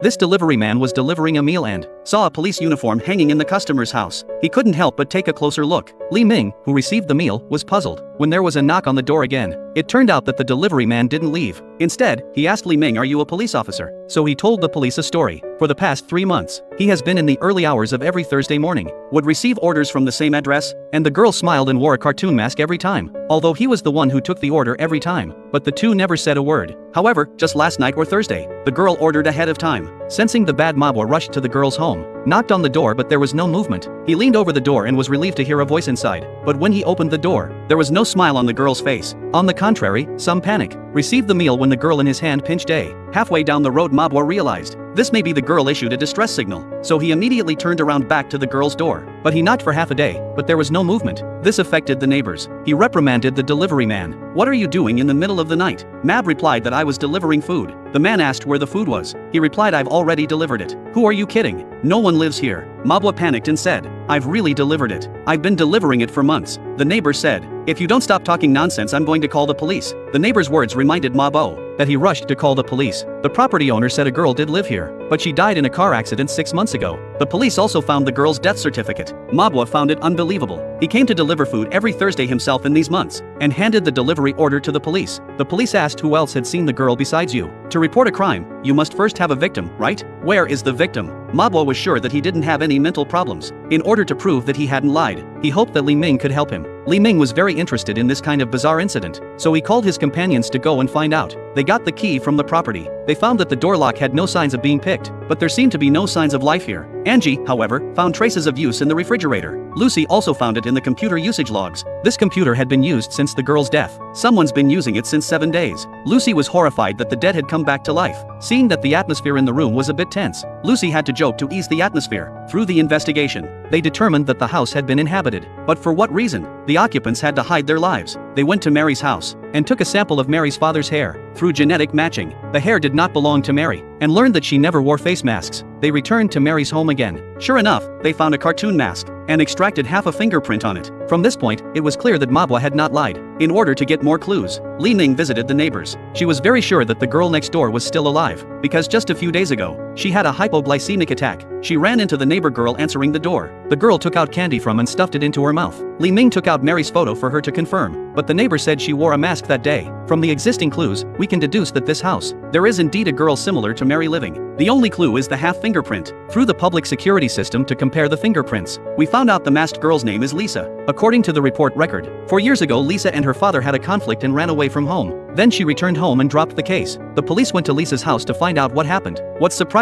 This delivery man was delivering a meal and saw a police uniform hanging in the customer's house. He couldn't help but take a closer look. Li Ming, who received the meal, was puzzled when there was a knock on the door again. It turned out that the delivery man didn't leave. Instead, he asked Li Ming, "Are you a police officer?" So he told the police a story. For the past 3 months, he has been in the early hours of every Thursday morning, would receive orders from the same address, and the girl smiled and wore a cartoon mask every time, although he was the one who took the order every time. But the two never said a word. However, just last night or Thursday, the girl ordered ahead of time. Sensing the bad Mabwa rushed to the girl's home, knocked on the door, but there was no movement. He leaned over the door and was relieved to hear a voice inside. But when he opened the door, there was no smile on the girl's face. On the contrary, some panic. Received the meal when the girl in his hand pinched a. Halfway down the road, Mabwa realized this may be the girl issued a distress signal, so he immediately turned around back to the girl's door. But he knocked for half a day, but there was no movement. This affected the neighbors. He reprimanded the delivery man. "What are you doing in the middle of the night?" Mab replied that I was delivering food. The man asked where the food was. He replied, "I've already delivered it." "Who are you kidding? No one lives here." Mabwa panicked and said, "I've really delivered it. I've been delivering it for months." The neighbor said, "If you don't stop talking nonsense, I'm going to call the police." The neighbor's words reminded Mabo that he rushed to call the police. The property owner said a girl did live here, but she died in a car accident 6 months ago. The police also found the girl's death certificate. Mabwa found it unbelievable. He came to deliver food every Thursday himself in these months, and handed the delivery order to the police. The police asked who else had seen the girl besides you. To report a crime, you must first have a victim, right? Where is the victim? Mabwa was sure that he didn't have any mental problems. In order to prove that he hadn't lied, he hoped that Li Ming could help him. Li Ming was very interested in this kind of bizarre incident, so he called his companions to go and find out. They got the key from the property. They found that the door lock had no signs of being picked, but there seemed to be no signs of life here. Angie, however, found traces of use in the refrigerator. Lucy also found it in the computer usage logs. This computer had been used since the girl's death. Someone's been using it since 7 days. Lucy was horrified that the dead had come back to life. Seeing that the atmosphere in the room was a bit tense, Lucy had to joke to ease the atmosphere. Through the investigation, they determined that the house had been inhabited. But for what reason? The occupants had to hide their lives. They went to Mary's house and took a sample of Mary's father's hair. Through genetic matching, the hair did not belong to Mary, and learned that she never wore face masks. They returned to Mary's home again. Sure enough, they found a cartoon mask and extracted half a fingerprint on it. From this point, it was clear that Mabwa had not lied. In order to get more clues, Li Ming visited the neighbors. She was very sure that the girl next door was still alive, because just a few days ago, she had a hypoglycemic attack. She ran into the neighbor girl answering the door. The girl took out candy from and stuffed it into her mouth. Li Ming took out Mary's photo for her to confirm, but the neighbor said she wore a mask that day. From the existing clues, we can deduce that this house, there is indeed a girl similar to Mary living. The only clue is the half fingerprint. Through the public security system to compare the fingerprints, we found out the masked girl's name is Lisa. According to the report record, 4 years ago Lisa and her father had a conflict and ran away from home. Then she returned home and dropped the case. The police went to Lisa's house to find out what happened. What surprised